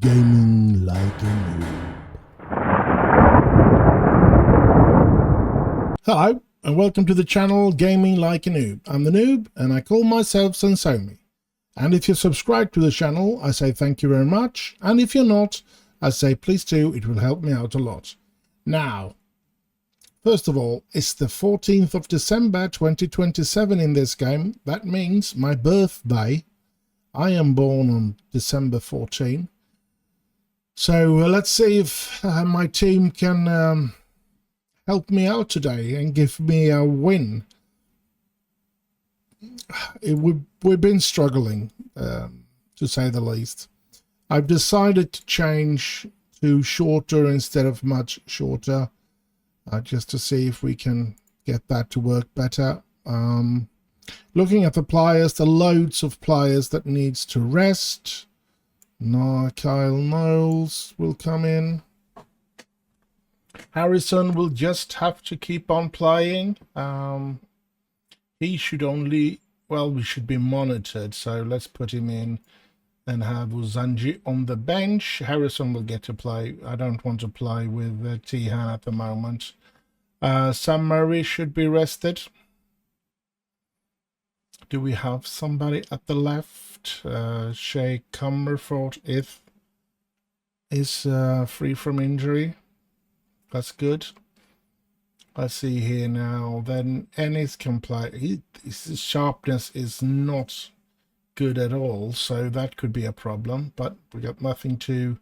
Gaming like a noob. Hello, and welcome to the channel Gaming Like a Noob. I'm the noob, and I call myself Sensomi. And if you're subscribed to the channel, I say thank you very much. And if you're not, I say please do, it will help me out a lot. Now, first of all, it's the 14th of December 2027 in this game. That means my birthday. I am born on December 14. So let's see if my team can help me out today and give me a win. We've been struggling, to say the least. I've decided to change to shorter instead of much shorter, just to see if we can get that to work better. Looking at the players, the loads of players that needs to rest. No, Kyle Knowles will come in. Harrison will just have to keep on playing. He should only, well, we should be monitored, so let's put him in and have Uzanji on the bench. Harrison will get to play. I don't want to play with Tihan at the moment. Sam Murray should be rested. Do we have somebody at the left? Shay Comerford is free from injury. That's good. Let's see here now. Then Ennis can play. His sharpness is not good at all, so that could be a problem. But we got nothing to.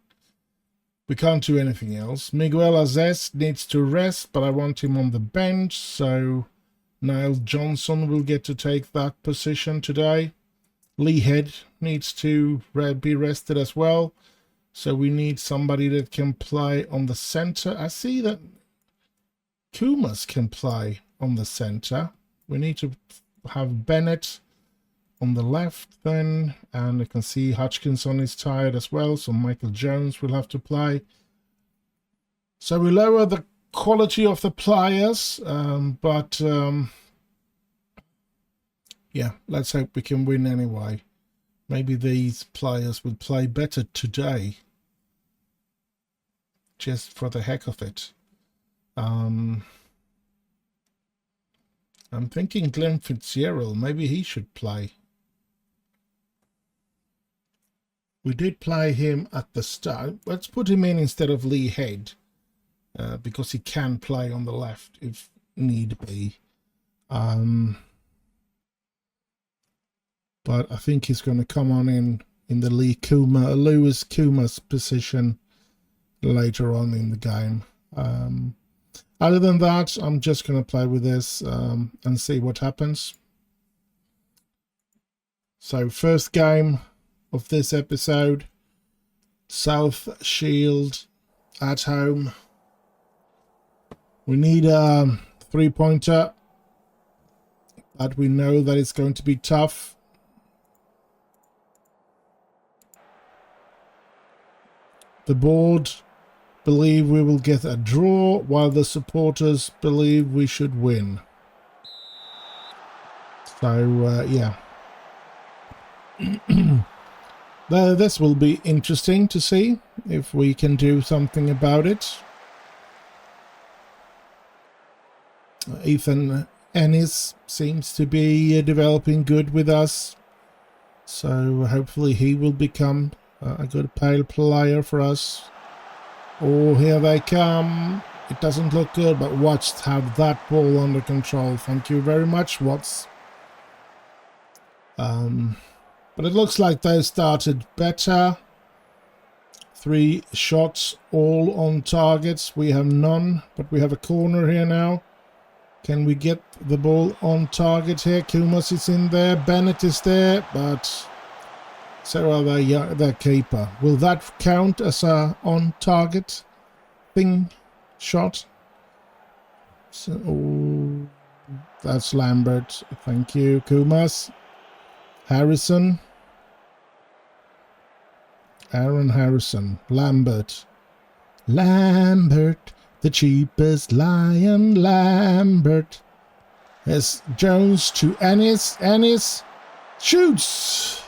We can't do anything else. Miguel Azez needs to rest, but I want him on the bench, so Niall Johnson will get to take that position today. Lee Head needs to be rested as well. So we need somebody that can play on the center. I see that Kumas can play on the center. We need to have Bennett on the left then. And I can see Hutchinson is tired as well. So Michael Jones will have to play. So we lower the quality of the players. Yeah, let's hope we can win anyway. Maybe these players will play better today. Just for the heck of it. I'm thinking Glenn Fitzgerald. Maybe he should play. We did play him at the start. Let's put him in instead of Lee Head. Because he can play on the left if need be. But I think he's going to come on in the Lewis Kuma's position later on in the game. Other than that, I'm just going to play with this and see what happens. So first game of this episode, South Shield at home. We need a 3-pointer, but we know that it's going to be tough. The board believe we will get a draw, while the supporters believe we should win. So, yeah. This will be interesting to see if we can do something about it. Ethan Ennis seems to be developing good with us. So hopefully he will become a good player for us. Oh, here they come. It doesn't look good, but watch, have that ball under control. Thank you very much, Watts. But it looks like they started better. 3 shots, all on targets. We have none, but we have a corner here now. Can we get the ball on target here? Kumas is in there. Bennett is there, but so are their keeper. Will that count as a on-target shot? So, oh, that's Lambert. Thank you, Kumas. Harrison. Aaron Harrison. Lambert. Lambert, the cheapest lion. Lambert. There's Jones to Ennis. Ennis shoots.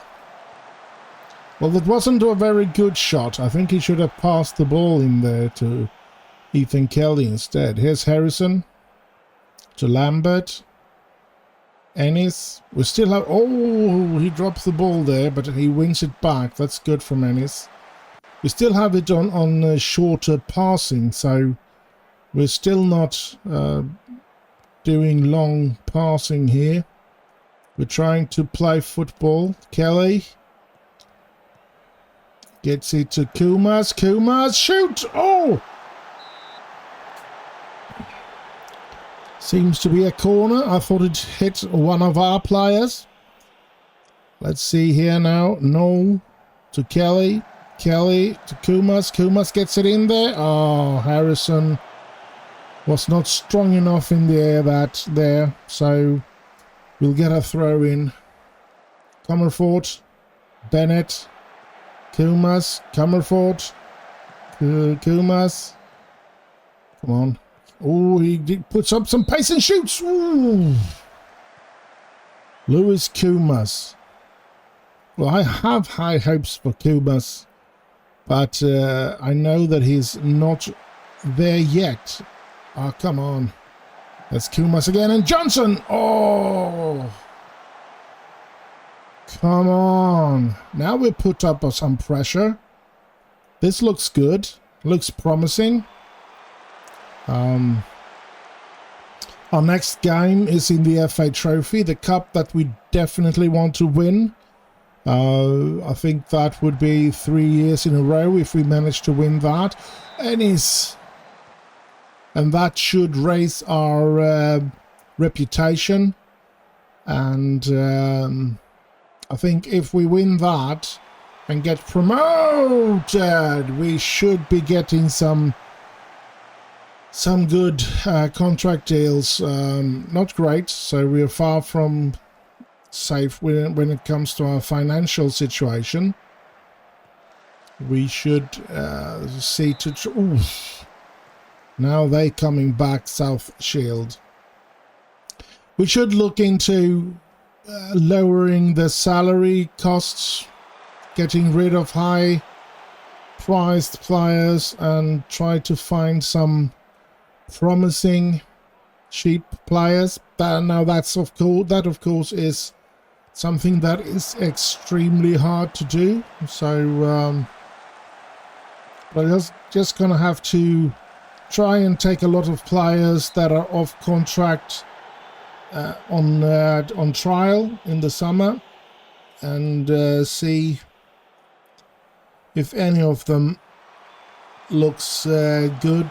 Well, that wasn't a very good shot. I think he should have passed the ball in there to Ethan Kelly instead. Here's Harrison to Lambert. Ennis. We still have... Oh, he drops the ball there, but he wins it back. That's good from Ennis. We still have it on shorter passing, so we're still not doing long passing here. We're trying to play football. Kelly gets it to Kumas. Kumas, shoot! Oh! Seems to be a corner. I thought it hit one of our players. Let's see here now. No to Kelly. Kelly to Kumas. Kumas gets it in there. Oh, Harrison was not strong enough in the air there. So we'll get a throw in. Comerford. Bennett. Kumas. Comerford. Kumas. Come on. Oh, he puts up some pace and shoots. Ooh. Lewis Kumas. Well, I have high hopes for Kumas, but I know that he's not there yet. Oh, come on. That's Kumas again. And Johnson. Oh. Come on. Now we put up some pressure. This looks good. Looks promising. Our next game is in the FA Trophy, the cup that we definitely want to win. I think that would be 3 years in a row if we manage to win that. And that should raise our reputation. And I think if we win that and get promoted, we should be getting some good contract deals. Not great, so we're far from safe when it comes to our financial situation. We should see to... Ooh. Now they coming back, South Shield. We should look into lowering the salary costs, getting rid of high-priced players, and try to find some promising cheap players. Now that of course is something that is extremely hard to do. So we're just gonna have to try and take a lot of players that are off contract on trial in the summer, and see if any of them looks good,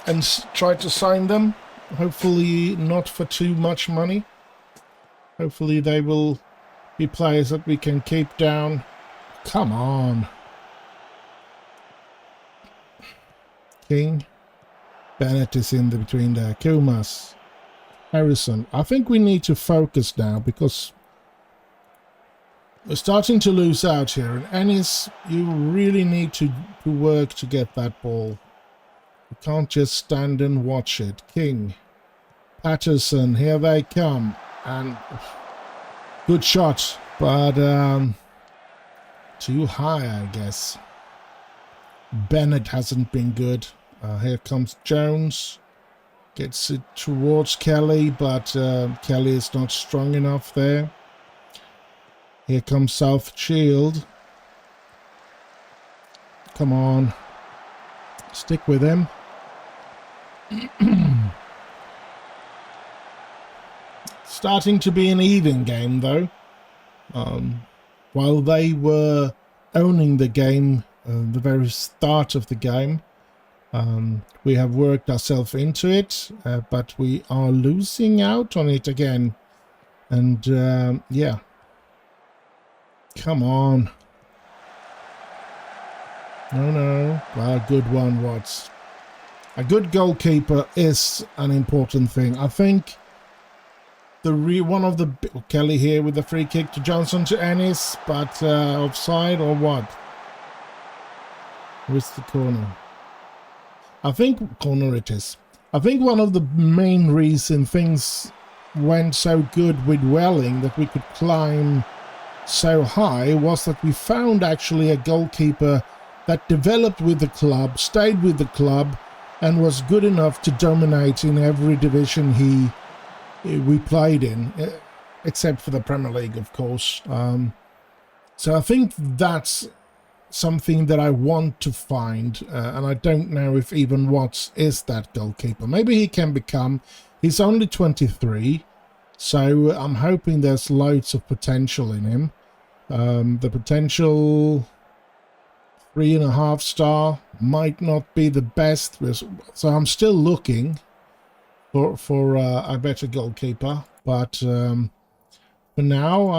and try to sign them. Hopefully not for too much money. Hopefully they will be players that we can keep down. Come on. King. Bennett is in the between there. Kumas. Harrison. I think we need to focus now, because we're starting to lose out here. And Ennis, you really need to work to get that ball. You can't just stand and watch it. King. Patterson. Here they come. And good shot. But too high, I guess. Bennett hasn't been good. Here comes Jones. Gets it towards Kelly, but Kelly is not strong enough there. Here comes South Shield. Come on. Stick with him. Starting to be an even game, though. While they were owning the game, the very start of the game, we have worked ourselves into it, but we are losing out on it again. And yeah, come on. No. Well, a good one, Watts. A good goalkeeper is an important thing. I think one of the Kelly here with the free kick to Johnson to Ennis, but offside or what? Where's the corner? I think corner it is. I think one of the main reason things went so good with Welling, that we could climb so high was that we found actually a goalkeeper that developed with the club, stayed with the club, and was good enough to dominate in every division we played in, except for the Premier League, of course. So I think that's something that I want to find, and I don't know if even Watts is that goalkeeper. Maybe he can become. He's only 23, so I'm hoping there's loads of potential in him. The potential 3.5 star might not be the best, so I'm still looking for a better goalkeeper. But for now,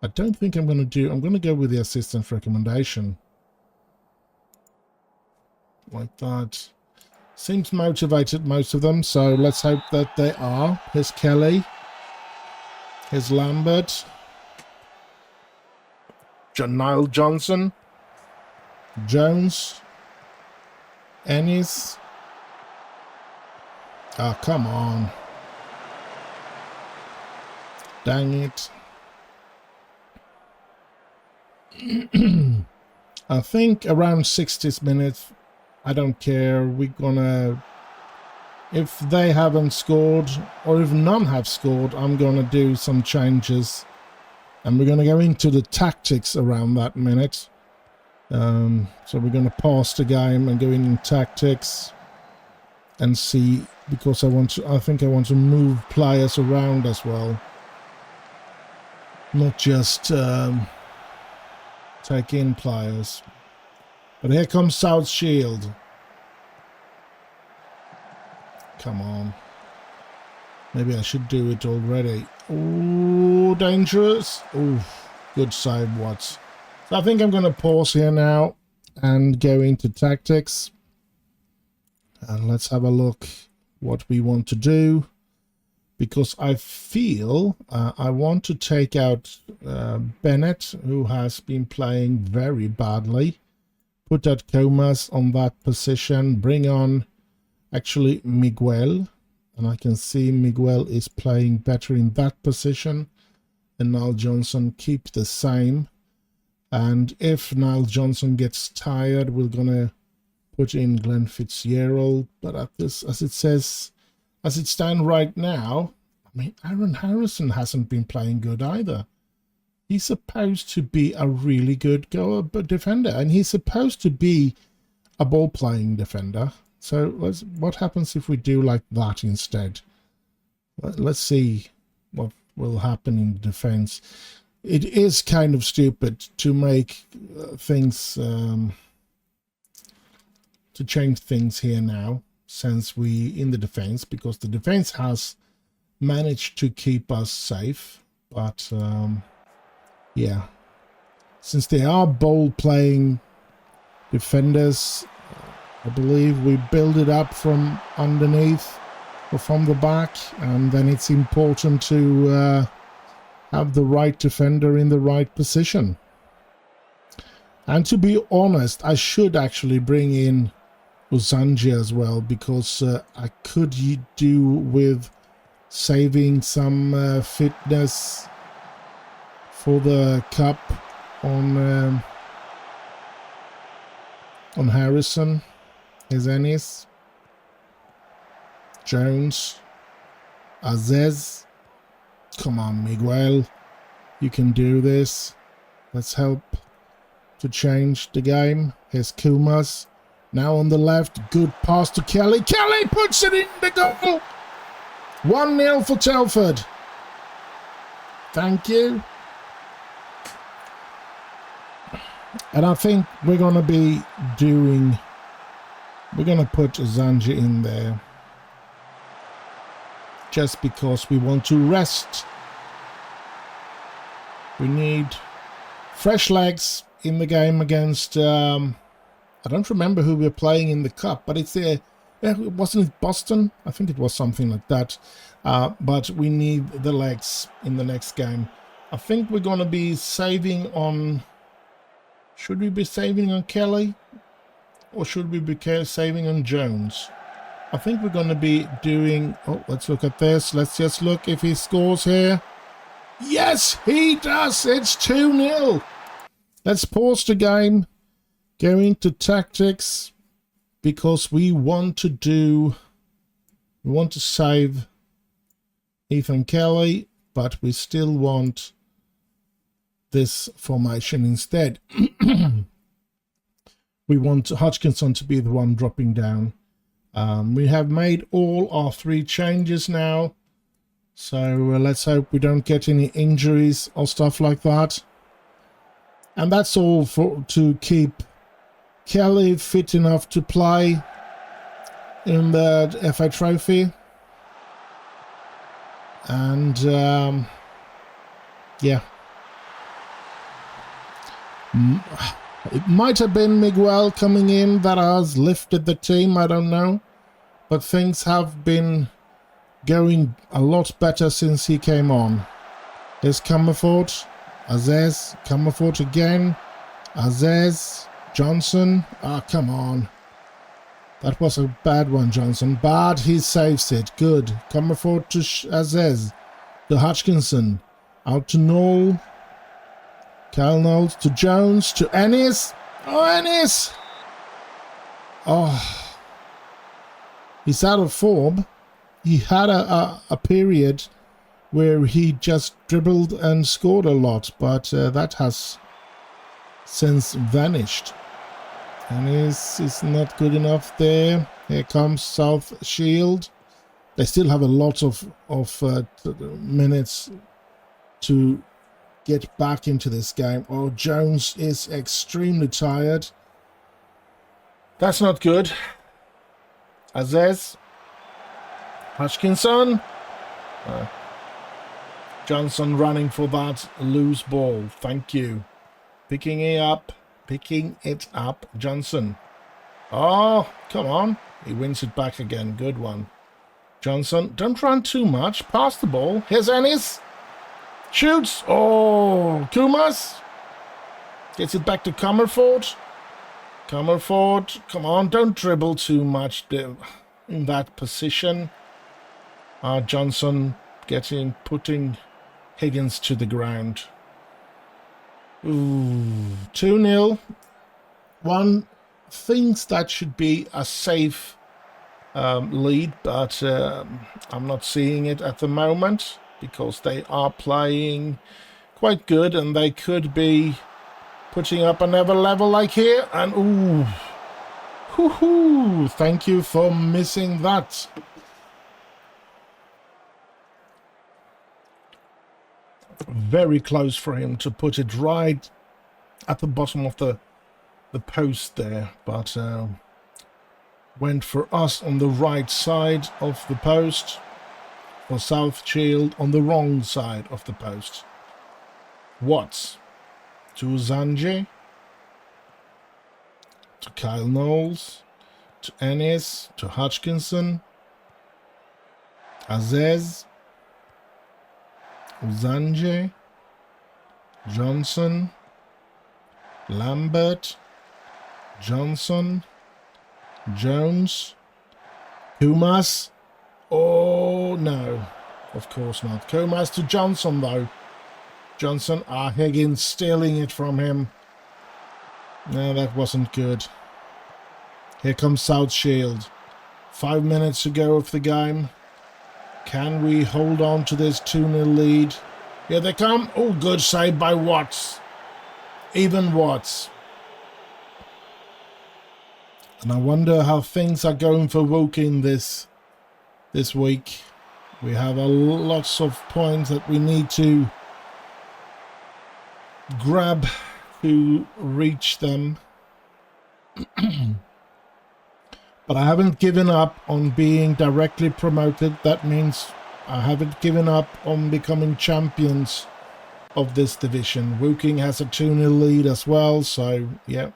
I don't think I'm going to go with the assistant recommendation. Like that. Seems motivated, most of them, so let's hope that they are. Here's Kelly. Here's Lambert. Niall Johnson. Jones. Ennis. Oh, come on. Dang it. I think around 60 minutes, I don't care. We're gonna, if they haven't scored or if none have scored, I'm gonna do some changes, and we're gonna go into the tactics around that minute. So we're gonna pause the game and go in tactics and see, because I think I want to move players around as well, not just take in players. But here comes South Shield. Come on. Maybe I should do it already. Oh, dangerous. Oh, good save, Watts. So I think I'm going to pause here now and go into tactics. And let's have a look what we want to do. Because I feel I want to take out Bennett, who has been playing very badly. Put that Comas on that position. Bring on actually Miguel. And I can see Miguel is playing better in that position. And Niall Johnson keep the same. And if Niall Johnson gets tired, we're going to put in Glenn Fitzgerald. But at this, as it says, as it stands right now, I mean, Aaron Harrison hasn't been playing good either. He's supposed to be a really good defender, and he's supposed to be a ball-playing defender. So what happens if we do like that instead? Let's see what will happen in defense. It is kind of stupid to make things, to change things here now, since we in the defense, because the defense has managed to keep us safe. But yeah, since they are ball-playing defenders, I believe we build it up from underneath or from the back, and then it's important to have the right defender in the right position. And to be honest, I should actually bring in Uzanji as well, because I could do with saving some fitness for the cup on Harrison. Here's Ennis, Jones, Azez. Come on, Miguel, you can do this. Let's help to change the game. Here's Kumas. Now on the left, good pass to Kelly. Kelly puts it in the goal. 1-0 for Telford. Thank you. And I think we're going to be doing... We're going to put Zanji in there. Just because we want to rest. We need fresh legs in the game against... I don't remember who we're playing in the cup, but it's there. Yeah, wasn't it Boston? I think it was something like that. But we need the legs in the next game. I think we're going to be saving on... Should we be saving on Kelly? Or should we be saving on Jones? I think we're going to be doing... Oh, let's look at this. Let's just look if he scores here. Yes, he does. It's 2-0. Let's pause the game. Go into tactics because we want to save Ethan Kelly, but we still want this formation instead. We want Hodgkinson to be the one dropping down. We have made all our 3 changes now, so let's hope we don't get any injuries or stuff like that. And that's all to keep Kelly fit enough to play in the FA Trophy. And yeah, it might have been Miguel coming in that has lifted the team, I don't know, but things have been going a lot better since he came on. Here's Comerford, Azez, Comerford again, Azez, Johnson. Ah, come on. That was a bad one, Johnson. But he saves it. Good. Comerford to Azez. To Hodgkinson. Out to Knoll. Kyle Knowles to Jones. To Ennis. Oh, Ennis! Oh. He's out of form. He had a period where he just dribbled and scored a lot. But that has since vanished. And is not good enough there. Here comes South Shield. They still have a lot of minutes to get back into this game. Oh, Jones is extremely tired. That's not good. Azez. Hodgkinson. Johnson running for that loose ball. Thank you. Picking it up, Johnson. Oh, come on. He wins it back again. Good one. Johnson, don't run too much. Pass the ball. Here's Ennis. Shoots. Oh, Kumas. Gets it back to Comerford. Comerford, come on. Don't dribble too much in that position. Johnson putting Higgins to the ground. Ooh, 2-0. One thinks that should be a safe lead, but I'm not seeing it at the moment because they are playing quite good and they could be putting up another level like here. And ooh, hoo-hoo, thank you for missing that. Very close for him to put it right at the bottom of the post there, but went for us on the right side of the post, for South Shield on the wrong side of the post. Watts to Zanji, to Kyle Knowles, to Ennis, to Hodgkinson, Azez, Uzanje, Johnson, Lambert, Johnson, Jones, Kumas. Oh no, of course not. Kumas to Johnson though. Johnson, Higgins stealing it from him. No, that wasn't good. Here comes South Shield. 5 minutes to go of the game. Can we hold on to this 2-0 lead? Here they come. Oh, good save by Watts. Even Watts. And I wonder how things are going for Woking this week. We have lots of points that we need to grab to reach them. But I haven't given up on being directly promoted. That means I haven't given up on becoming champions of this division. Woking has a 2-0 lead as well, so yeah.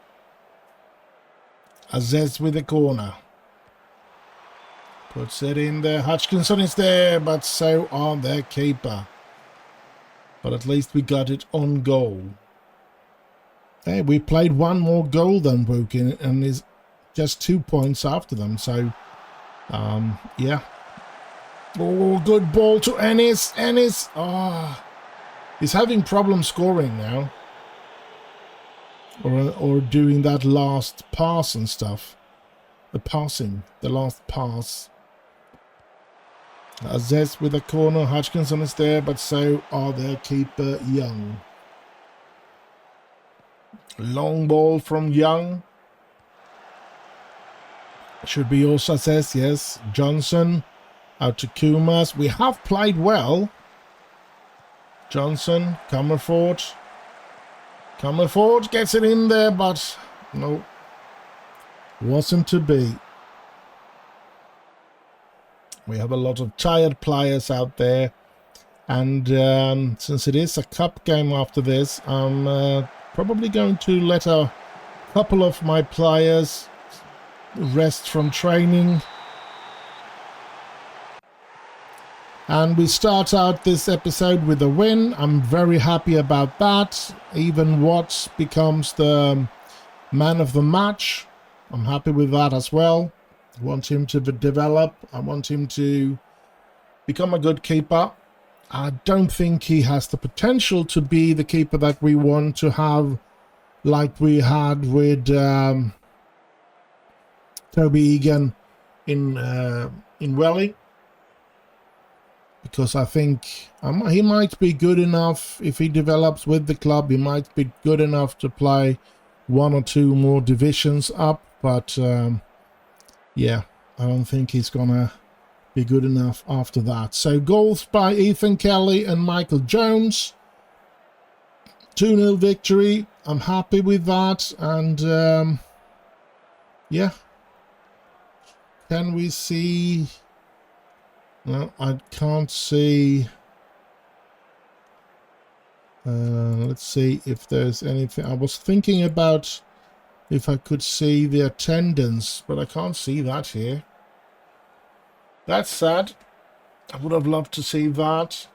Azez with the corner. Puts it in there. Hodgkinson is there, but so are their keeper. But at least we got it on goal. Hey, we played one more goal than Woking and is just 2 points after them, so yeah. Oh, good ball to Ennis. Ennis. Ah. He's having problems scoring now. Or doing that last pass and stuff. The last pass. Azez with a corner. Hodgkinson is there, but so are their keeper Young. Long ball from Young. Should be also Azez, yes. Johnson out to Kumas. We have played well. Johnson, Comerford. Comerford gets it in there, but no. Wasn't to be. We have a lot of tired players out there. And since it is a cup game after this, I'm probably going to let a couple of my players rest from training. And we start out this episode with a win. I'm very happy about that. Even Watts becomes the man of the match. I'm happy with that as well. I want him to develop. I want him to become a good keeper. I don't think he has the potential to be the keeper that we want to have, like we had with Toby Egan in Welly. Because I think he might be good enough, if he develops with the club, he might be good enough to play one or two more divisions up. But yeah, I don't think he's going to be good enough after that. So goals by Ethan Kelly and Michael Jones. 2-0 victory. I'm happy with that. And yeah. Can we see... No, I can't see. Let's see if there's anything. I was thinking about if I could see the attendance, but I can't see that here. That's sad. I would have loved to see that.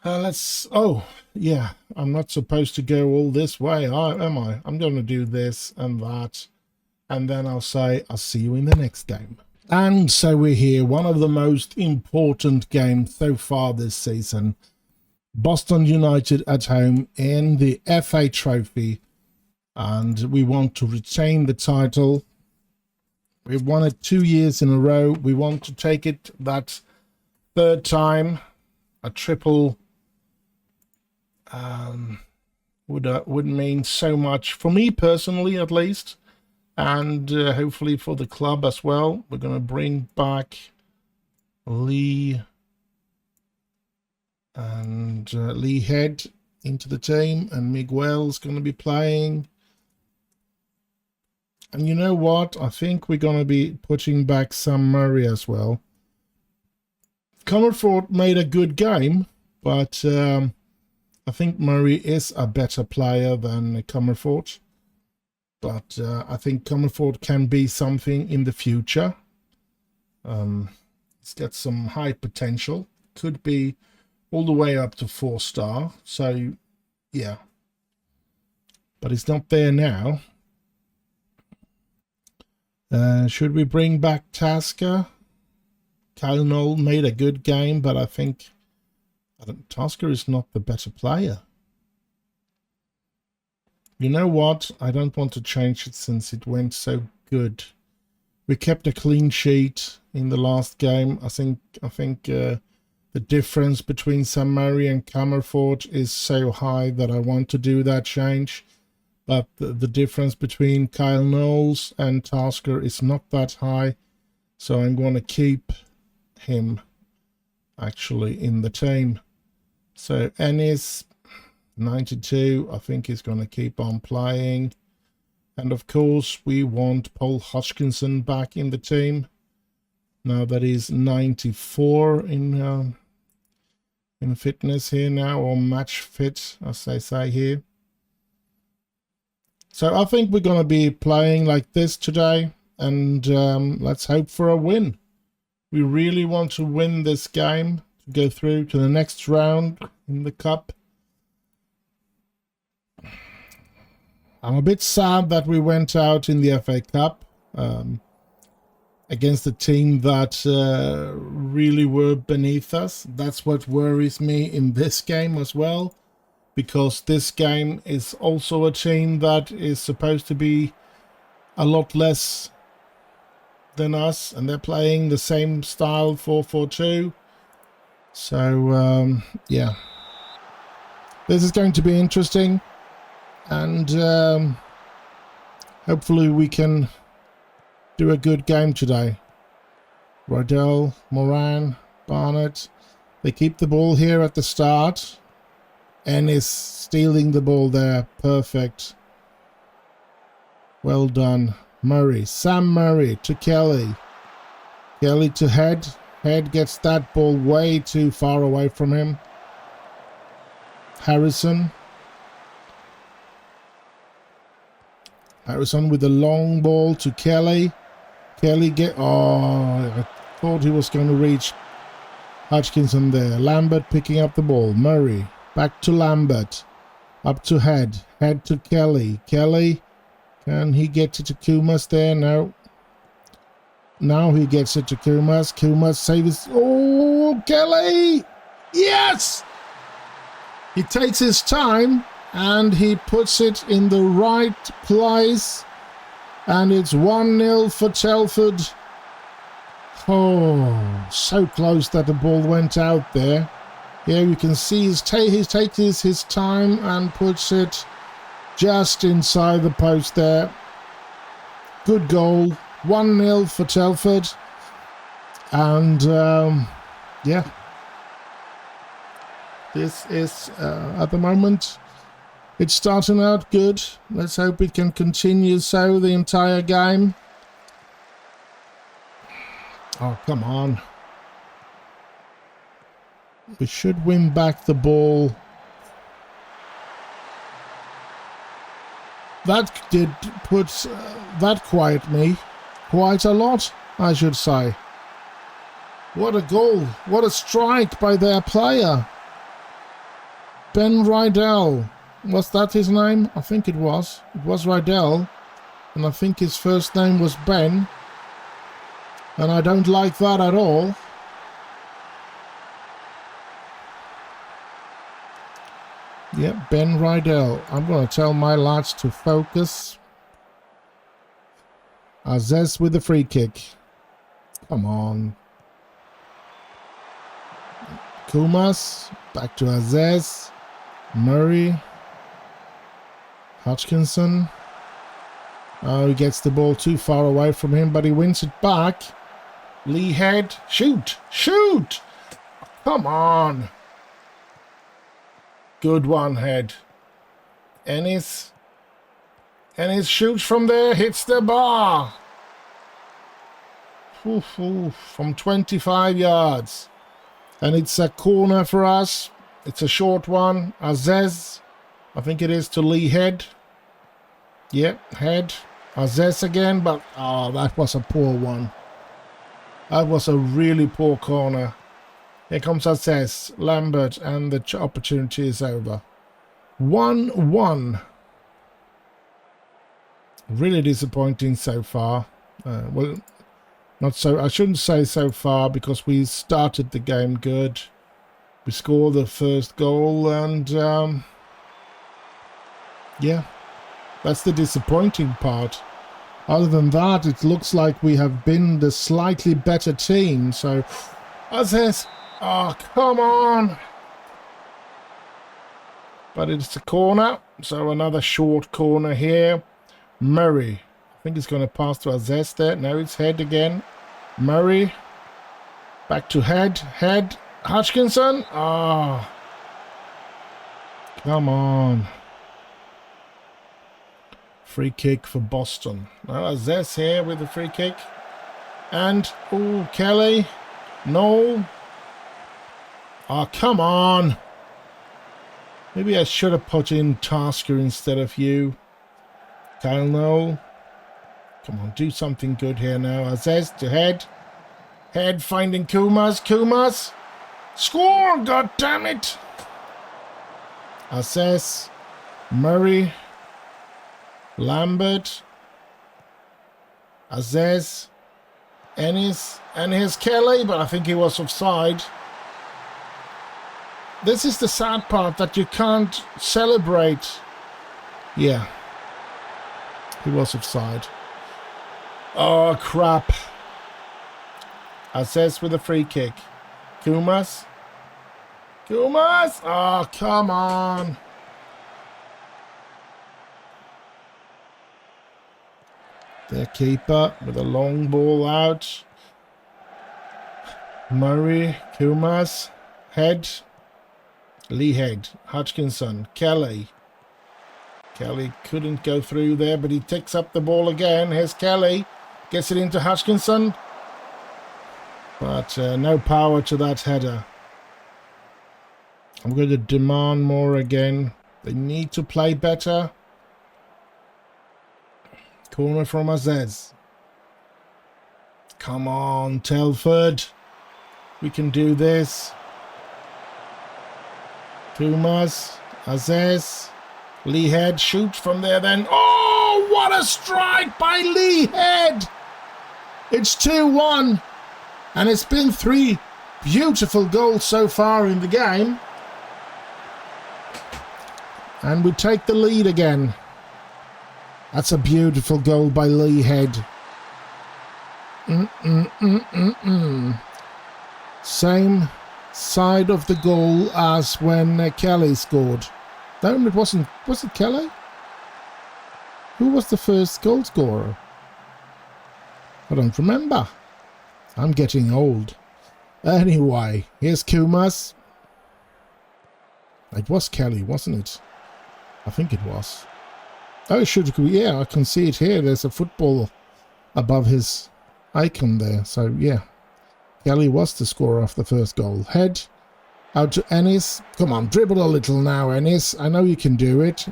Let's... Oh, yeah. I'm not supposed to go all this way, am I? I'm going to do this and that. And then I'll say, I'll see you in the next game. And so we're here, one of the most important games so far this season. Boston United at home in the FA Trophy. And we want to retain the title. We've won it 2 years in a row. We want to take it that third time. A triple would mean so much for me personally, at least. And hopefully for the club as well. We're going to bring back Lee and Lee Head into the team. And Miguel's going to be playing. And you know what? I think we're going to be putting back Sam Murray as well. Comerford made a good game. But I think Murray is a better player than Comerford. But I think Comerford can be something in the future. He's got some high potential. Could be all the way up to 4-star. So, yeah. But he's not there now. Should we bring back Tasker? Kyle Knoll made a good game, but I think Tasker is not the better player. You know what? I don't want to change it since it went so good. We kept a clean sheet in the last game. I think the difference between Sam Murray and Comerford is so high that I want to do that change. But the difference between Kyle Knowles and Tasker is not that high. So I'm going to keep him actually in the team. So Ennis... 92, I think he's going to keep on playing. And of course, we want Paul Hodgkinson back in the team. Now that he's 94 in fitness here now, or match fit, as they say here. So I think we're going to be playing like this today. And let's hope for a win. We really want to win this game to go through to the next round in the cup. I'm a bit sad that we went out in the FA Cup. against a team that really were beneath us. That's what worries me in this game as well, because this game is also a team that is supposed to be a lot less than us, and they're playing the same style 4-4-2. So yeah, this is going to be interesting, and hopefully we can do a good game today. Rodell, Moran, Barnett, they keep the ball here at the start. Ennis stealing the ball there, perfect. Well done. Murray, Sam Murray to Kelly. Kelly to Head. Head gets that ball way too far away from him. Harrison. Harrison with the long ball to Kelly. Kelly I thought he was going to reach Hutchinson there. Lambert picking up the ball. Murray back to Lambert. Up to Head. Head to Kelly. Kelly, can he get it to Kumas there? No. Now he gets it to Kumas. Kumas saves. Oh, Kelly! Yes! He takes his time and he puts it in the right place. And it's 1-0 for Telford. Oh, so close that the ball went out there. Here you can see he takes his time and puts it just inside the post there. Good goal. 1-0 for Telford. And yeah, this is at the moment, it's starting out good. Let's hope it can continue so the entire game. Oh, come on. We should win back the ball. That did put that quiet me quite a lot, I should say. What a goal. What a strike by their player. Ben Rydell. Was that his name? I think it was. It was Rydell. And I think his first name was Ben. And I don't like that at all. Yep, Ben Rydell. I'm going to tell my lads to focus. Azez with the free kick. Come on. Kumas. Back to Azez. Murray. Hutchinson. Oh, he gets the ball too far away from him, but he wins it back. Lee Head. Shoot! Shoot! Come on! Good one, Head. Ennis. Ennis shoots from there, hits the bar. From 25 yards. And it's a corner for us. It's a short one. Azez. I think it is to Lee Head. Yep, Head. Azez again, but that was a poor one. That was a really poor corner. Here comes Azez, Lambert, and the opportunity is over. 1-1. Really disappointing so far. Well, not so. I shouldn't say so far because we started the game good. We scored the first goal, and yeah, that's the disappointing part. Other than that, it looks like we have been the slightly better team. So, Azez. Oh, come on. But it's a corner. So another short corner here. Murray. I think he's going to pass to Azez there. No, it's Head again. Murray. Back to Head. Head. Hutchinson. Ah. Oh, come on. Free kick for Boston. Now Azez here with the free kick. And, oh, Kelly. No. Oh, come on. Maybe I should have put in Tasker instead of you. Kyle, no. Come on, do something good here now. Azez to Head. Head finding Kumas. Kumas. Score! God damn it! Azez. Murray. Lambert. Azez. Ennis, and here's Kelly, but I think he was offside. This is the sad part, that you can't celebrate. Yeah, he was offside. Oh, crap. Assess with a free kick. Kumas. Kumas! Oh, come on. Their keeper with a long ball out. Murray, Kumas, Head, Lee Head, Hutchinson, Kelly. Kelly couldn't go through there, but he takes up the ball again. Here's Kelly. Gets it into Hutchinson. But no power to that header. I'm going to demand more again. They need to play better. Corner from Aziz. Come on, Telford. We can do this. Kumas, Aziz, Lee Head, shoot from there then. Oh, what a strike by Lee Head! It's 2-1. And it's been 3 beautiful goals so far in the game. And we take the lead again. That's a beautiful goal by Lee Head. Same side of the goal as when Kelly scored. No, it wasn't. Was it Kelly? Who was the first goal scorer? I don't remember. I'm getting old. Anyway, here's Kumas. It was Kelly, wasn't it? I think it was. Oh, it should. Yeah, I can see it here. There's a football above his icon there. So, yeah. Kelly was the scorer of the first goal. Head out to Ennis. Come on, dribble a little now, Ennis. I know you can do it.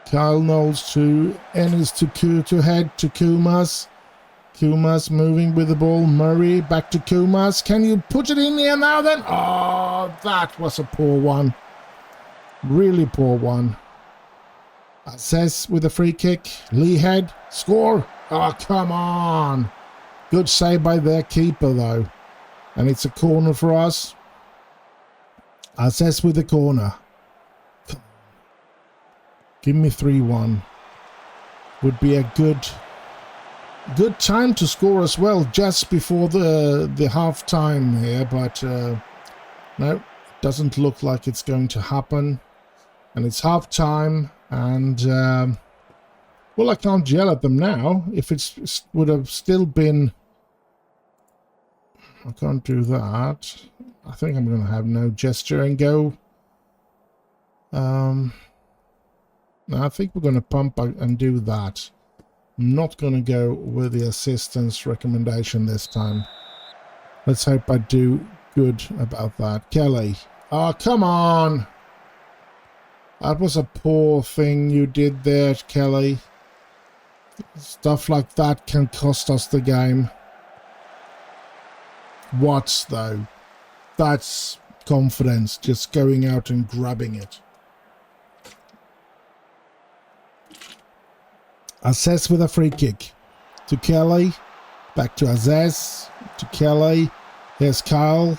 Kyle Knowles to Ennis to Head to Kumas. Kumas moving with the ball. Murray back to Kumas. Can you put it in there now then? Oh, that was a poor one. Really poor one. Assess with a free kick. Lee Head. Score. Oh, come on. Good save by their keeper though. And it's a corner for us. Assess with the corner. Give me 3-1. Would be a good time to score as well, just before the half time here, but no, doesn't look like it's going to happen. And it's half time, and well, I can't yell at them now. If it would have still been, I can't do that. I think I'm going to have no gesture and go. No, I think we're going to pump and do that. I'm not going to go with the assistance recommendation this time. Let's hope I do good about that. Kelly. Oh, come on. That was a poor thing you did there, Kelly. Stuff like that can cost us the game. What, though? That's confidence, just going out and grabbing it. Assess with a free kick to Kelly, back to Assess, to Kelly. Here's Kyle.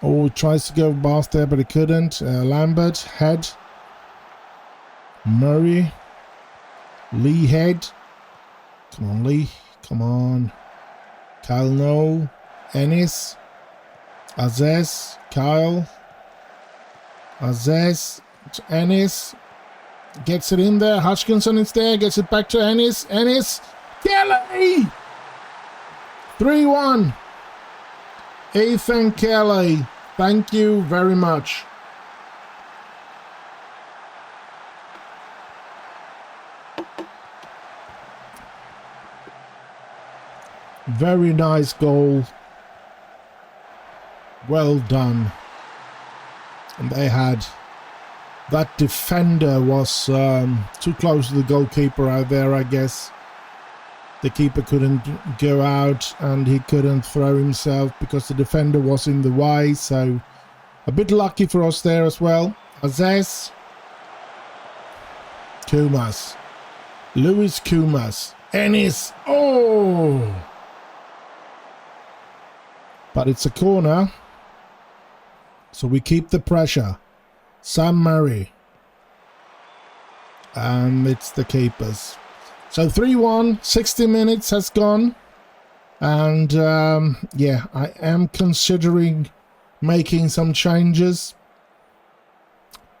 Oh, he tries to go past there, but he couldn't. Lambert, Head. Murray. Lee Head. Come on, Lee. Come on. Kyle No. Ennis. Assess. Kyle. Assess. Ennis. Gets it in there. Hutchinson is there. Gets it back to Ennis. Ennis. Kelly! 3-1. Ethan Kelly. Thank you very much. Very nice goal. Well done. And they had... That defender was too close to the goalkeeper out there, I guess. The keeper couldn't go out and he couldn't throw himself because the defender was in the way. So a bit lucky for us there as well. Azez. Kumas. Louis Kumas. Ennis. Oh! But it's a corner, so we keep the pressure. Sam Murray. And it's the keepers. So 3-1, 60 minutes has gone. And yeah, I am considering making some changes.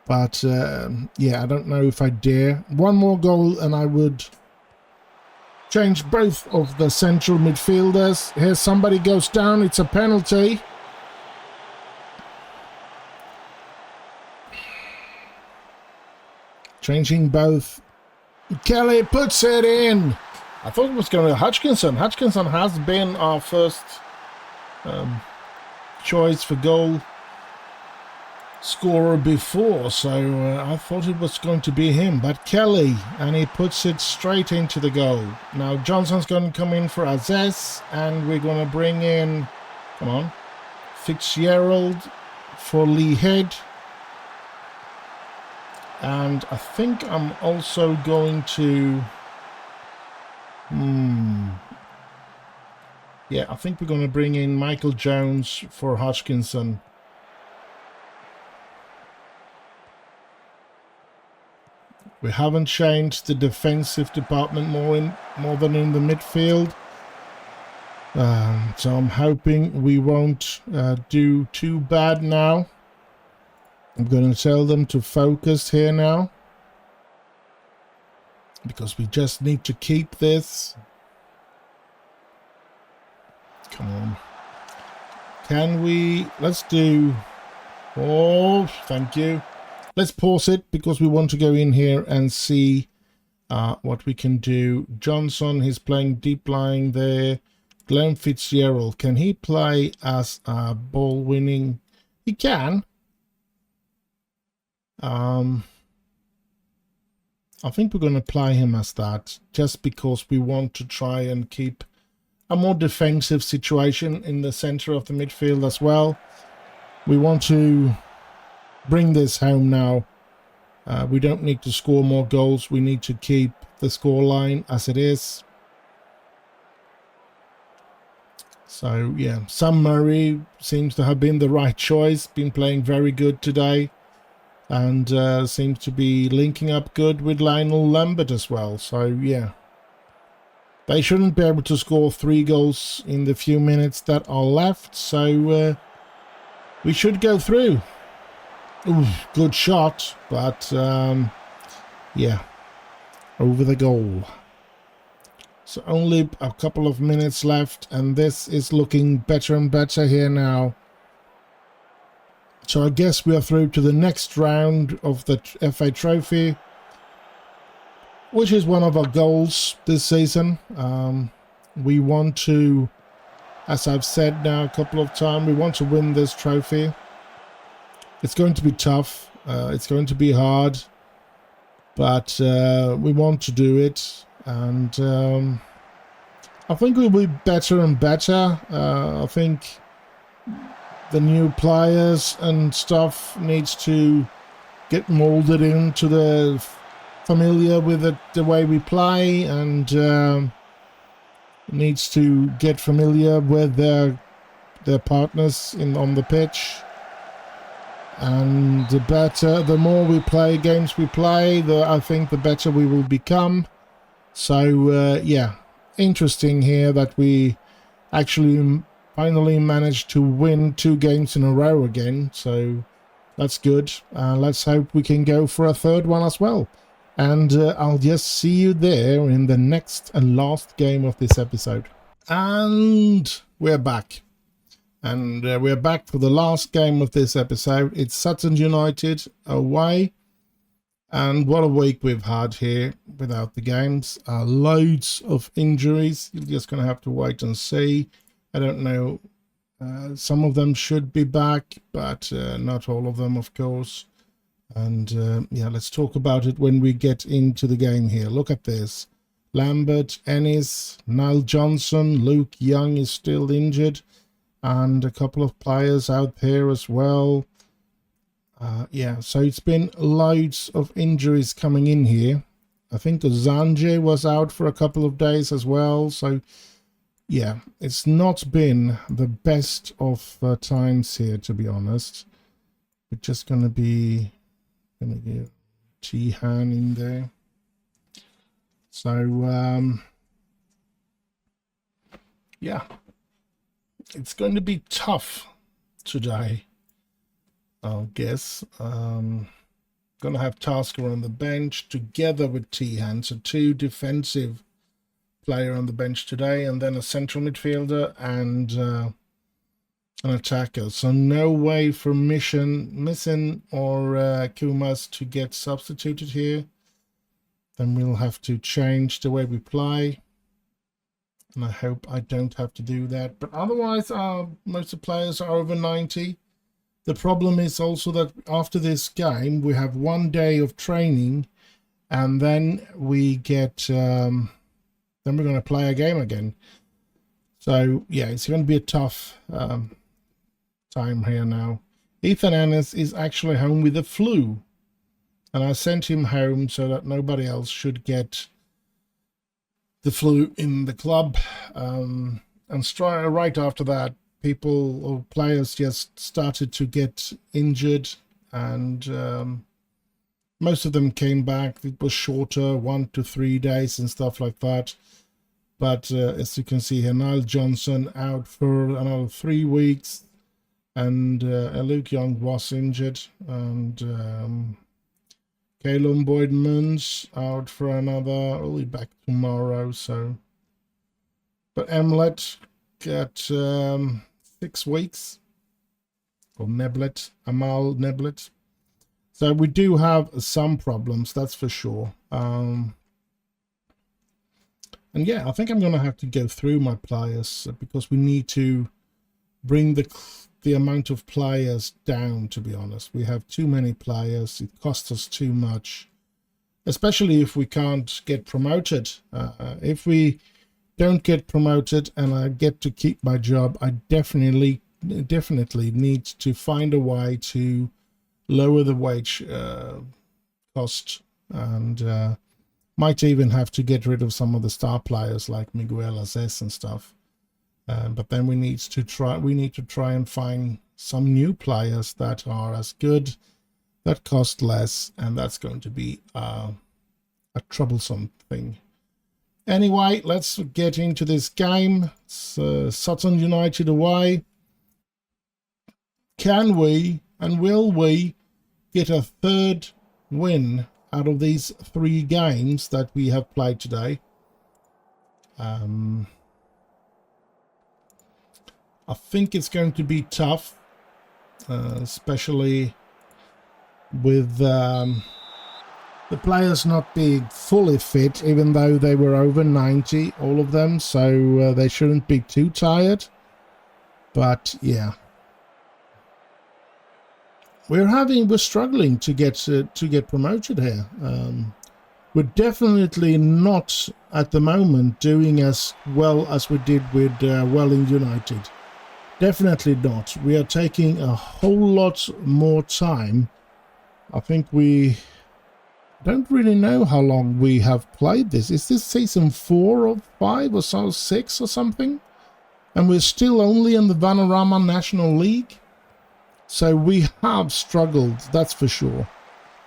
But yeah, I don't know if I dare. One more goal and I would change both of the central midfielders. Here somebody goes down. It's a penalty. Changing both. Kelly puts it in. I thought it was going to Hutchinson. Hutchinson has been our first choice for goal scorer before, so I thought it was going to be him. But Kelly, and he puts it straight into the goal. Now Johnson's going to come in for Azez, and we're going to bring in, come on, Fitzgerald for Lee Head. And I think I'm also going to... yeah, I think we're going to bring in Michael Jones for Hodgkinson. We haven't changed the defensive department more than in the midfield. So I'm hoping we won't do too bad now. I'm going to tell them to focus here now, because we just need to keep this. Come on. Can we... let's do... oh, thank you. Let's pause it, because we want to go in here and see what we can do. Johnson, he's playing deep lying there. Glenn Fitzgerald, can he play as a ball winning? He can. I think we're going to play him as that, just because we want to try and keep a more defensive situation in the center of the midfield as well. We want to bring this home now. We don't need to score more goals. We need to keep the scoreline as it is. So yeah, Sam Murray seems to have been the right choice. Been playing very good today. And seems to be linking up good with Lionel Lambert as well. So, yeah. They shouldn't be able to score 3 goals in the few minutes that are left. So, we should go through. Ooh, good shot. But, yeah. Over the goal. So, only a couple of minutes left. And this is looking better and better here now. So I guess we are through to the next round of the FA Trophy, which is one of our goals this season. We want to, as I've said now a couple of times, we want to win this trophy. It's going to be tough. It's going to be hard. But we want to do it. And I think we'll be better and better. I think the new players and stuff needs to get molded into the familiar with the way we play, and needs to get familiar with their partners on the pitch. And the more we play games we play, I think the better we will become. So yeah, interesting here that we actually finally managed to win 2 games in a row again, so that's good. Let's hope we can go for a 3rd one as well. And I'll just see you there in the next and last game of this episode. And we're back. And we're back for the last game of this episode. It's Sutton United away. And what a week we've had here without the games. Loads of injuries. You're just going to have to wait and see. I don't know. Some of them should be back, but not all of them, of course. And yeah, let's talk about it when we get into the game here. Look at this. Lambert, Ennis, Niall Johnson, Luke Young is still injured. And a couple of players out there as well. Yeah, so it's been loads of injuries coming in here. I think Zanje was out for a couple of days as well. So yeah, it's not been the best of times here, to be honest. We're just gonna give T-Han in there. So yeah, it's going to be tough today, I'll guess. Gonna have Tasker on the bench together with T-Han, so 2 defensive player on the bench today, and then a central midfielder and an attacker. So no way for Missing or Kumas to get substituted here. Then we'll have to change the way we play. And I hope I don't have to do that. But otherwise, most of the players are over 90. The problem is also that after this game, we have 1 day of training, and then we get... then we're going to play a game again. So, yeah, it's going to be a tough time here now. Ethan Ennis is actually home with the flu. And I sent him home so that nobody else should get the flu in the club. And right after that, people or players just started to get injured. And most of them came back. It was shorter, 1 to 3 days and stuff like that. But as you can see here, Niall Johnson out for another 3 weeks. And Luke Young was injured. And... Calum Boyd-Munns out for another, will be back tomorrow, so. But Emlet got 6 weeks, or Neblet, Amal Neblet. So we do have some problems, that's for sure. And yeah, I think I'm going to have to go through my players because we need to bring the amount of players down, to be honest. We have too many players. It costs us too much, especially if we can't get promoted. If we don't get promoted and I get to keep my job, I definitely need to find a way to lower the wage cost, and might even have to get rid of some of the star players like Miguel Azes and stuff. But then we need to try and find some new players that are as good, that cost less, and that's going to be a troublesome thing. Anyway, let's get into this game. It's Sutton United away. Can we and will we get a 3rd win out of these 3 games that we have played today? I think it's going to be tough, especially with the players not being fully fit, even though they were over 90, all of them, so they shouldn't be too tired. But yeah, we're struggling to get promoted here. We're definitely not at the moment doing as well as we did with Welling United. Definitely not. We are taking a whole lot more time. I think we don't really know how long we have played this. Is this season 4 or 5 or so 6 or something? And we're still only in the Vanarama National League. So we have struggled, that's for sure.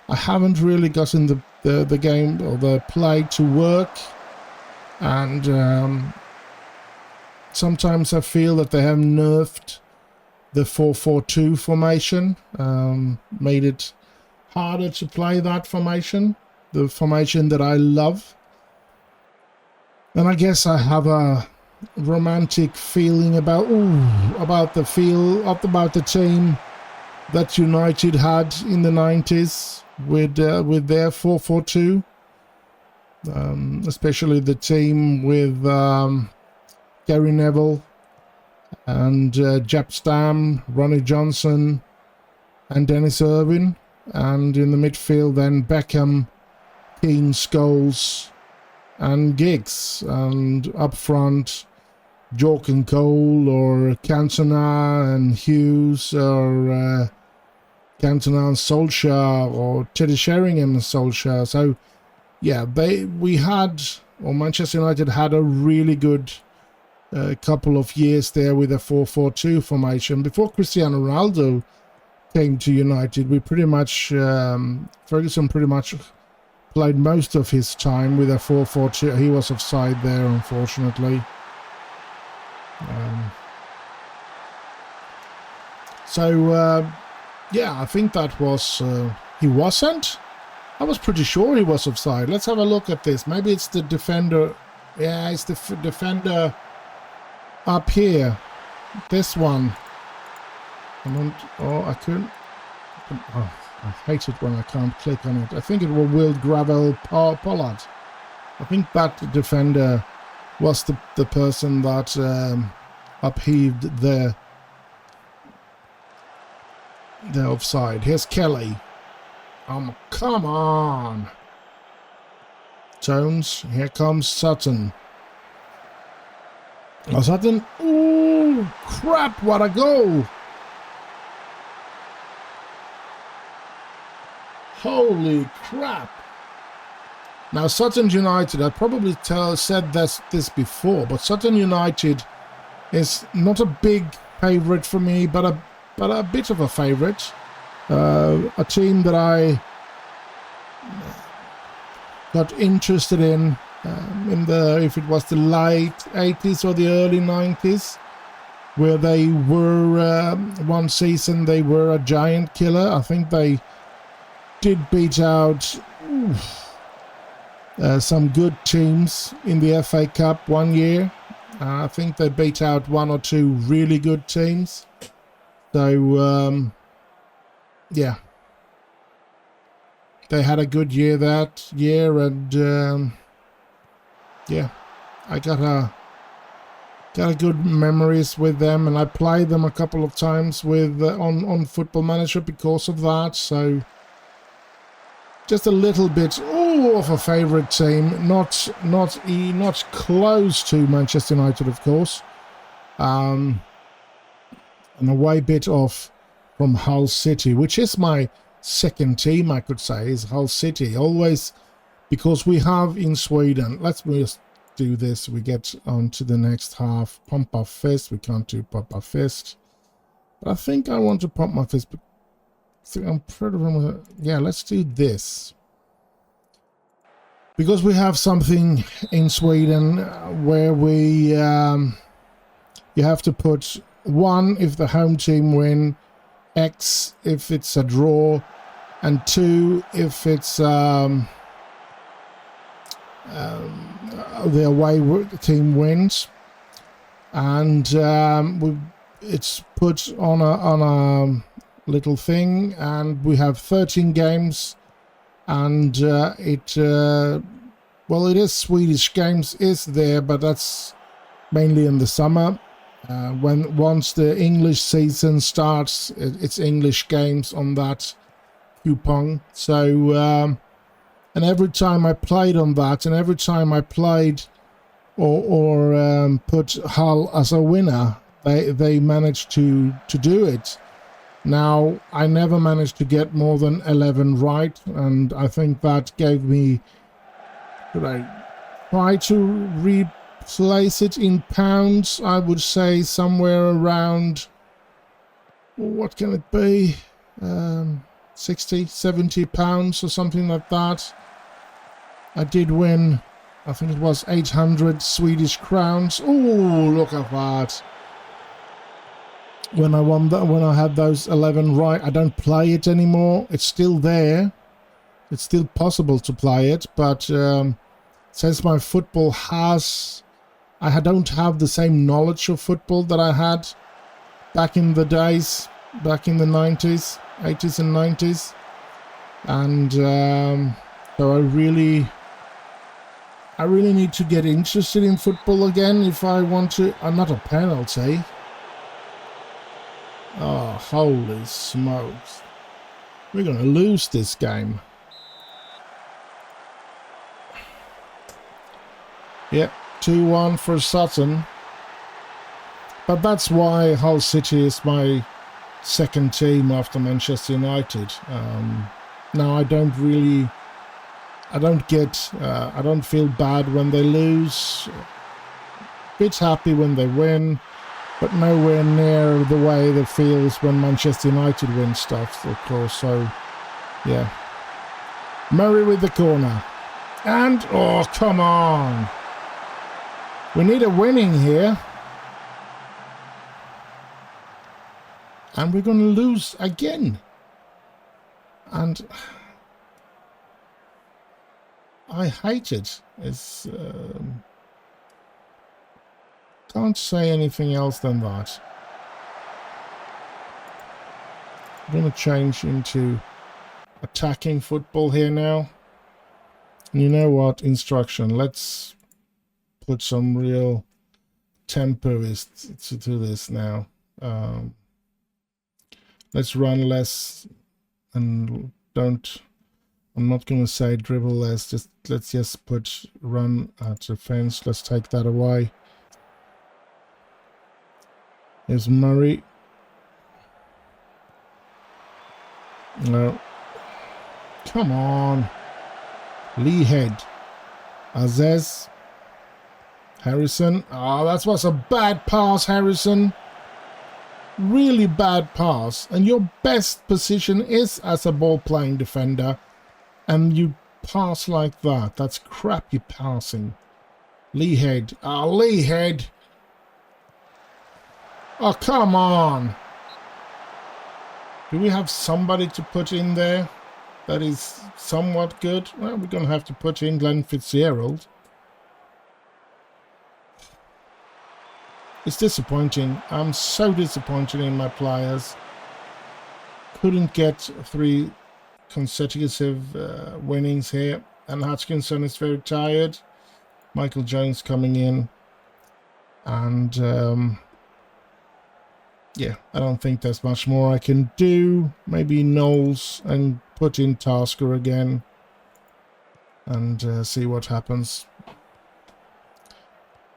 I haven't really gotten the game or the play to work. And sometimes I feel that they have nerfed the 4-4-2 formation, made it harder to play that formation, the formation that I love. And I guess I have a romantic feeling about the team that United had in the 90s with their 4-4-2, especially the team with Gary Neville and Jap Stam, Ronnie Johnson and Dennis Irwin, and in the midfield then Beckham, Keane, Scholes and Giggs, and up front Jork and Cole or Cantona and Hughes, or Cantona and Solskjaer, or Teddy Sheringham and Solskjaer. So yeah, Manchester United had a really good a couple of years there with a 4-4-2 formation. Before Cristiano Ronaldo came to United, we pretty much, Ferguson pretty much played most of his time with a 4-4-2. He was offside there, unfortunately. Yeah, I think that was... he wasn't? I was pretty sure he was offside. Let's have a look at this. Maybe it's the defender. Yeah, it's the defender up here. This one. I couldn't... Oh, I hate it when I can't click on it. I think it was Will Gravel Pollard. I think that defender was the person that upheaved the offside. Here's Kelly. Come on. Jones. Here comes Sutton. Oh, Sutton. Ooh, crap. What a goal. Holy crap. Now, Sutton United, I probably said this before, but Sutton United is not a big favourite for me, but a bit of a favourite. A team that I got interested in if it was the late 80s or the early 90s, where they were one season they were a giant killer. I think they did beat out some good teams in the FA Cup one year. I think they beat out one or two really good teams. So yeah, they had a good year that year, and yeah, I got good memories with them, and I played them a couple of times with on Football Manager because of that. So just a little bit of a favourite team, not close to Manchester United, of course, and away bit off from Hull City, which is my second team, I could say, is Hull City. Always, because we have in Sweden, let's just do this, we get on to the next half. Pump our fist. We can't do pump our fist, but I think I want to pump my fist. But I'm pretty sure, yeah, let's do this, because we have something in Sweden where we you have to put 1 if the home team win, X if it's a draw, and 2 if it's the away team wins. And it's put on a little thing, and we have 13 games, and well, it is Swedish games is there, but that's mainly in the summer. Once the English season starts, it's English games on that coupon. So and every time I played on that, and every time I played or put Hull as a winner, they managed to do it. Now, I never managed to get more than 11 right, and I think that gave me... Could I try to replace it in pounds? I would say somewhere around... What can it be? 60, 70 pounds or something like that. I did win, I think it was 800 Swedish crowns. Oh, look at that. When I won that, when I had those 11 right, I don't play it anymore. It's still there. It's still possible to play it, but since my football has... I don't have the same knowledge of football that I had back in the days, back in the 90s, 80s and 90s. And so I really need to get interested in football again if I want to... not a penalty. Oh, holy smokes. We're going to lose this game. Yep, 2-1 for Sutton. But that's why Hull City is my second team after Manchester United. Now, I don't feel bad when they lose. bit happy when they win, but nowhere near the way that feels when Manchester United win stuff, of course. So, yeah. Murray with the corner. And, oh, come on. We need a winning here. And we're going to lose again. And I hate it. It's... can't say anything else than that. I'm going to change into attacking football here now. And you know what? Instruction. Let's put some real tempo to this now. Let's run less and don't... I'm not going to say dribble less. Let's just put run at the fence. Let's take that away. Here's Murray. No. Come on. Lee Head. Azez. Harrison. Oh, that was a bad pass, Harrison. Really bad pass. And your best position is as a ball-playing defender. And you pass like that. That's crappy passing. Lee Head. Oh, Lee Head. Oh, come on. Do we have somebody to put in there that is somewhat good? Well, we're going to have to put in Glenn Fitzgerald. It's disappointing. I'm so disappointed in my players. Couldn't get 3 consecutive winnings here. And Hutchinson is very tired. Michael Jones coming in. And... yeah, I don't think there's much more I can do. Maybe Knowles and put in Tasker again and see what happens.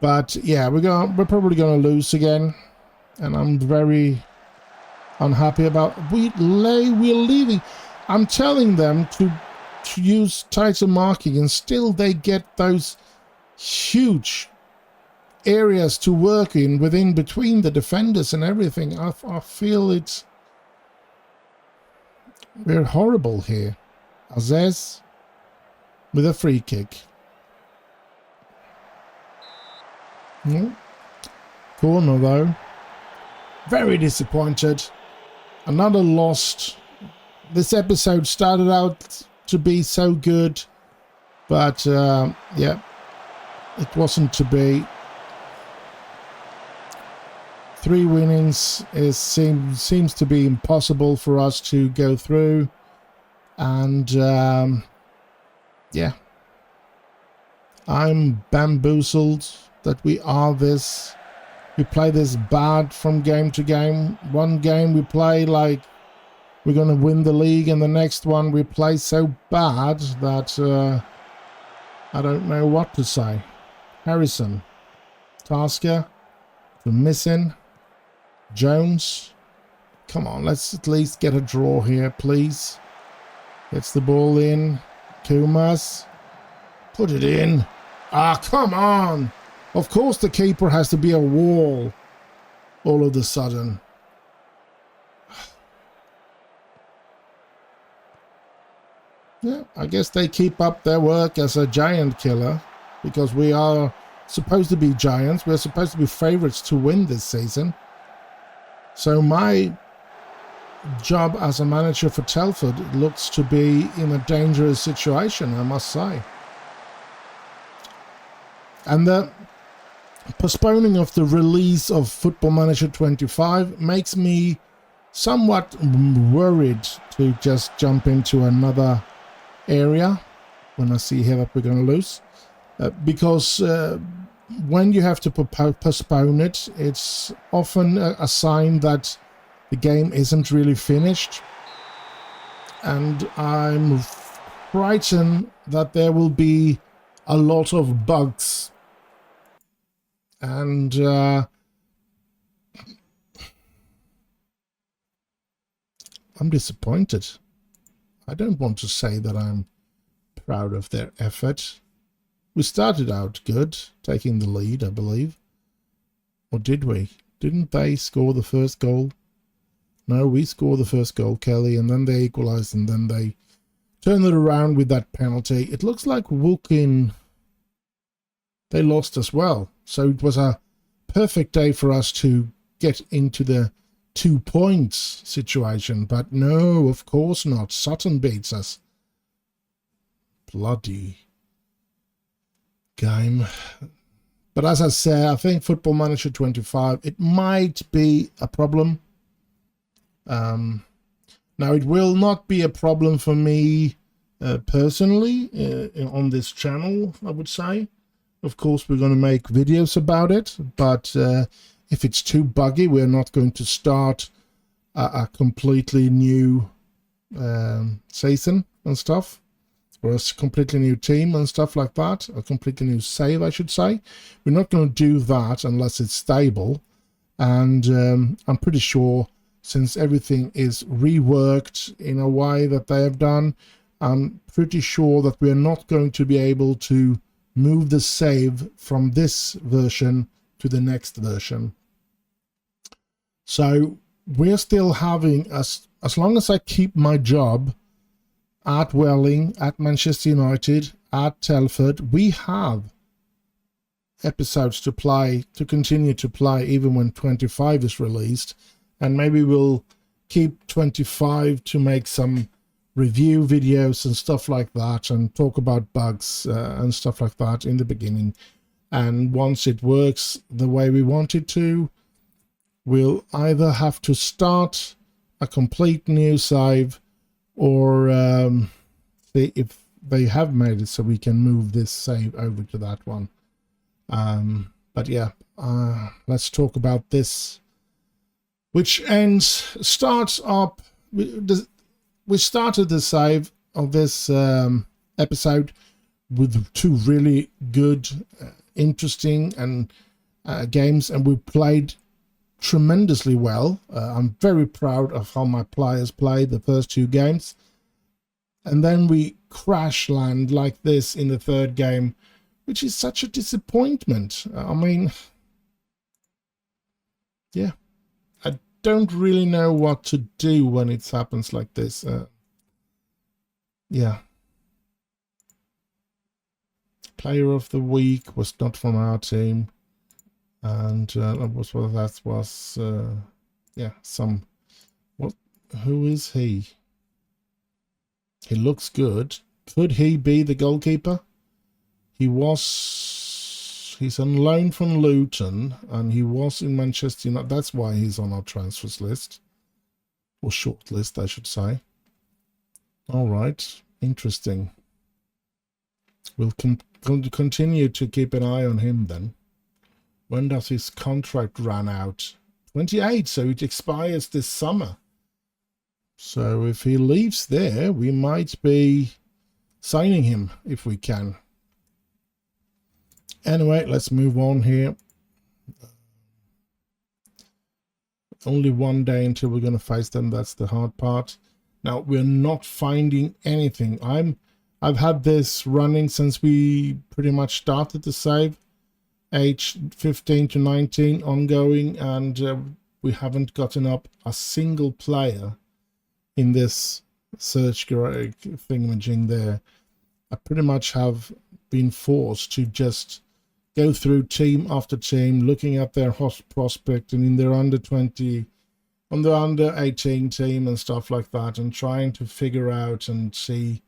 But yeah, we're probably gonna lose again, and I'm very unhappy about. We're leaving. I'm telling them to use tighter marking, and still they get those huge areas to work in between the defenders and everything. I feel we're horrible here. Azez with a free kick. Corner though. Very disappointed. Another lost. This episode started out to be so good, but yeah, it wasn't to be. 3 winnings seems to be impossible for us to go through, and yeah, I'm bamboozled that we play this bad from game to game. One game we play like we're going to win the league, and the next one we play so bad that I don't know what to say. Harrison, Tasker, the missing. Jones, come on, let's at least get a draw here, please. Gets the ball in. Kumas, put it in. Ah, come on. Of course the keeper has to be a wall all of a sudden. Yeah, I guess they keep up their work as a giant killer, because we are supposed to be giants. We're supposed to be favorites to win this season. So my job as a manager for Telford looks to be in a dangerous situation, I must say. And the postponing of the release of Football Manager 25 makes me somewhat worried to just jump into another area when I see here that we're going to lose. Because when you have to postpone it, it's often a sign that the game isn't really finished. And I'm frightened that there will be a lot of bugs. And I'm disappointed. I don't want to say that I'm proud of their effort. We started out good, taking the lead, I believe. Or did we? Didn't they score the first goal? No, we scored the first goal, Kelly, and then they equalised, and then they turned it around with that penalty. It looks like Woking, they lost as well. So it was a perfect day for us to get into the 2 points situation. But no, of course not. Sutton beats us. Bloody game. But as I said, I think Football Manager 25, it might be a problem. Now, it will not be a problem for me personally on this channel, I would say. Of course, we're going to make videos about it, but if it's too buggy, we're not going to start a completely new season and stuff, or a completely new team and stuff like that, a completely new save, I should say. We're not going to do that unless it's stable, and I'm pretty sure, since everything is reworked in a way that they have done, I'm pretty sure that we're not going to be able to move the save from this version to the next version. So we're still having, as long as I keep my job at Welling, at Manchester United, at Telford, we have episodes to play, to continue to play, even when 25 is released. And maybe we'll keep 25 to make some review videos and stuff like that, and talk about bugs and stuff like that in the beginning. And once it works the way we want it to, we'll either have to start a complete new save, or see if they have made it so we can move this save over to that one. But yeah, let's talk about this, which starts up. We started the save of this episode with 2 really good, interesting and games, and we played tremendously well. I'm very proud of how my players played the first 2 games, and then we crash land like this in the 3rd game, which is such a disappointment. I mean, yeah, I don't really know what to do when it happens like this. Yeah. Player of the week was not from our team, and yeah, some. What? Who is he? He looks good. Could he be the goalkeeper? He's on loan from Luton, and he was in Manchester United. That's why he's on our transfers list, or short list, I should say. All right, interesting. We'll continue to keep an eye on him then. When does his contract run out? 28, so it expires this summer. So if he leaves there, we might be signing him if we can. Anyway, let's move on here. Only 1 day until we're going to face them. That's the hard part. Now, we're not finding anything. I've had this running since we pretty much started the save, age 15 to 19 ongoing, and we haven't gotten up a single player in this search thingamajig there. I pretty much have been forced to just go through team after team, looking at their prospect and in their under 20, on the under 18 team and stuff like that, and trying to figure out and see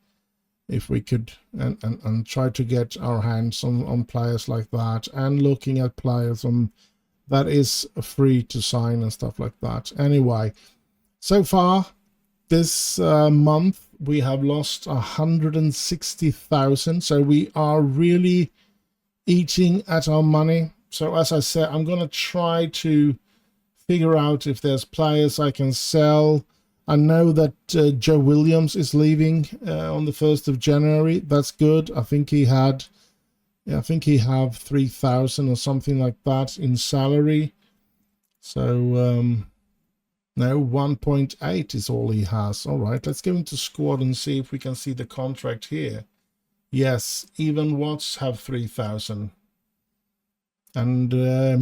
if we could and try to get our hands on players like that, and looking at players on that is free to sign and stuff like that. Anyway, so far this month we have lost 160,000, so we are really eating at our money. So as I said, I'm gonna try to figure out if there's players I can sell. I know that Joe Williams is leaving on the 1st of January. That's good. I think he have 3,000 or something like that in salary. So no, 1.8 is all he has. All right, let's go into squad and see if we can see the contract here. Yes, even Watts have 3,000. And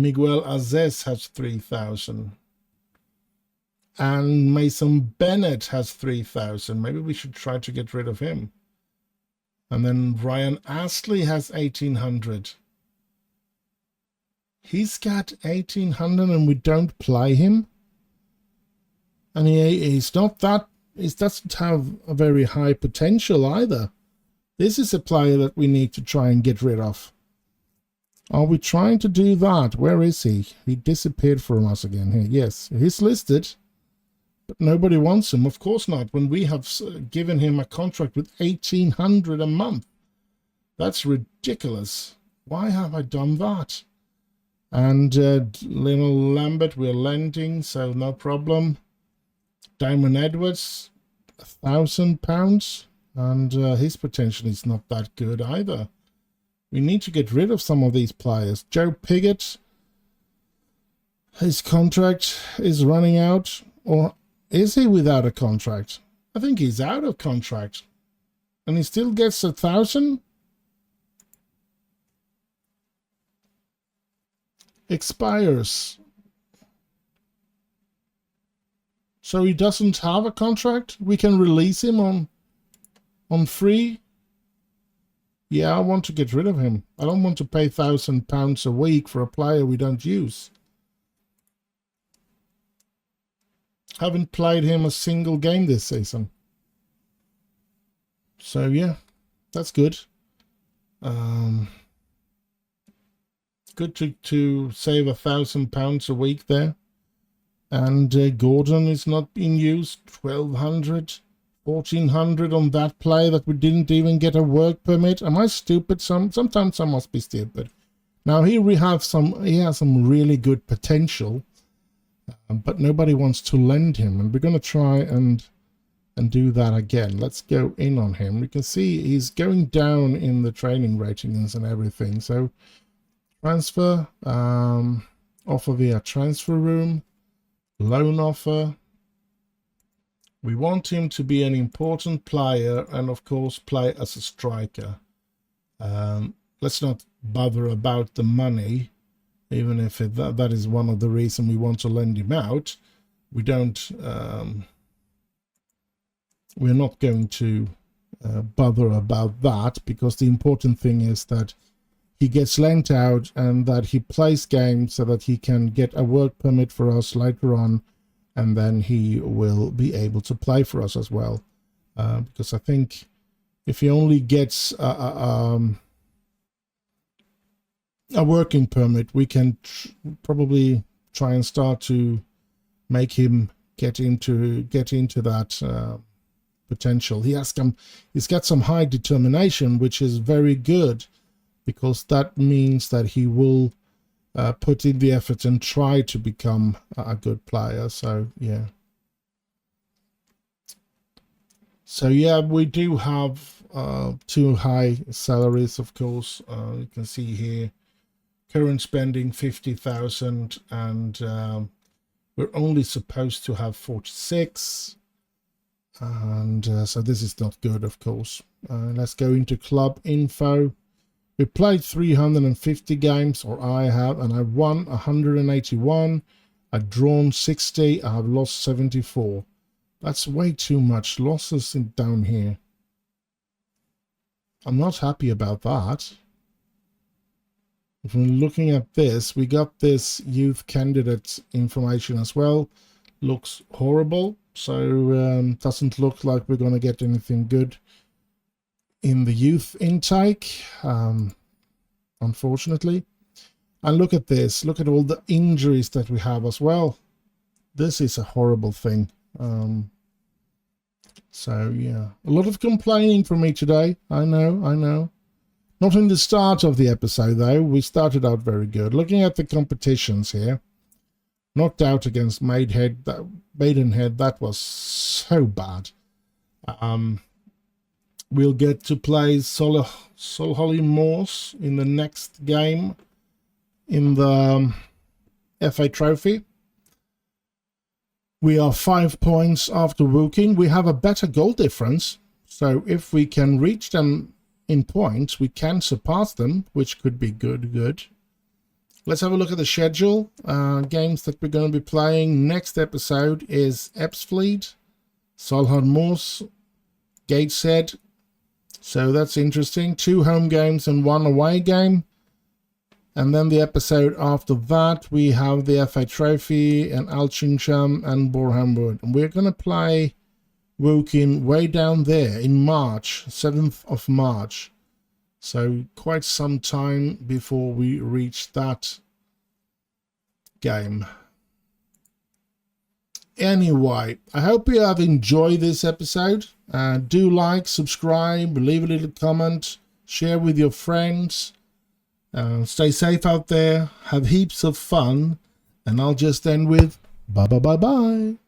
Miguel Azez has 3,000. And Mason Bennett has 3,000. Maybe we should try to get rid of him. And then Ryan Astley has 1,800. He's got 1,800 and we don't play him. And he's not that, he doesn't have a very high potential either. This is a player that we need to try and get rid of. Are we trying to do that? Where is he? He disappeared from us again here. Yes, he's listed, but nobody wants him. Of course not, when we have given him a contract with 1,800 a month. That's ridiculous. Why have I done that? And Lionel Lambert, we're lending, so no problem. Diamond Edwards, £1,000, and his potential is not that good either. We need to get rid of some of these players. Joe Pigott, his contract is running out, or is he without a contract? I think he's out of contract, and he still gets 1,000. Expires. So he doesn't have a contract? We can release him on free? Yeah, I want to get rid of him. I don't want to pay £1,000 a week for a player we don't use. Haven't played him a single game this season. So yeah, that's good. Good to save £1,000 a week there. And Gordon is not being used. 1,200, 1,400 on that player that we didn't even get a work permit. Am I stupid? Sometimes I must be stupid. Now here he has some really good potential, but nobody wants to lend him, and we're going to try and do that again. Let's go in on him. We can see he's going down in the training ratings and everything. So transfer, offer via transfer room. Loan offer. We want him to be an important player and of course play as a striker. Let's not bother about the money, even if that is one of the reasons we want to lend him out. We don't we're not going to bother about that, because the important thing is that he gets lent out and that he plays games so that he can get a work permit for us later on, and then he will be able to play for us as well. Because I think if he only gets a working permit, we can probably try and start to make him get into that potential. He's got some high determination, which is very good, because that means that he will put in the effort and try to become a good player. So yeah. So yeah, we do have too high salaries, of course. You can see here, current spending 50,000, and we're only supposed to have 46. And so this is not good, of course. Let's go into club info. We played 350 games, or I have, and I've won 181. I've drawn 60. I have lost 74. That's way too much losses down here. I'm not happy about that. If we're looking at this, we got this youth candidate information as well. Looks horrible. So doesn't look like we're going to get anything good in the youth intake, unfortunately. And look at this. Look at all the injuries that we have as well. This is a horrible thing. So yeah, a lot of complaining from me today. I know. Not in the start of the episode though. We started out very good. Looking at the competitions here, knocked out against Maidenhead. That was so bad. We'll get to play Solihull Moors in the next game in the FA Trophy. We are 5 points after Woking. We have a better goal difference, so if we can reach them in points, we can surpass them, which could be good. Let's have a look at the schedule. Games that we're going to be playing. Next episode is Ebbsfleet, Solhard Moors, Gateshead. So that's interesting. 2 home games and 1 away game. And then the episode after that, we have the FA Trophy and Altrincham and Boreham Wood. And we're going to play Woking way down there in March, 7th of March. So quite some time before we reach that game. Anyway, I hope you have enjoyed this episode. Do like, subscribe, leave a little comment, share with your friends. Stay safe out there, have heaps of fun, and I'll just end with bye bye bye bye.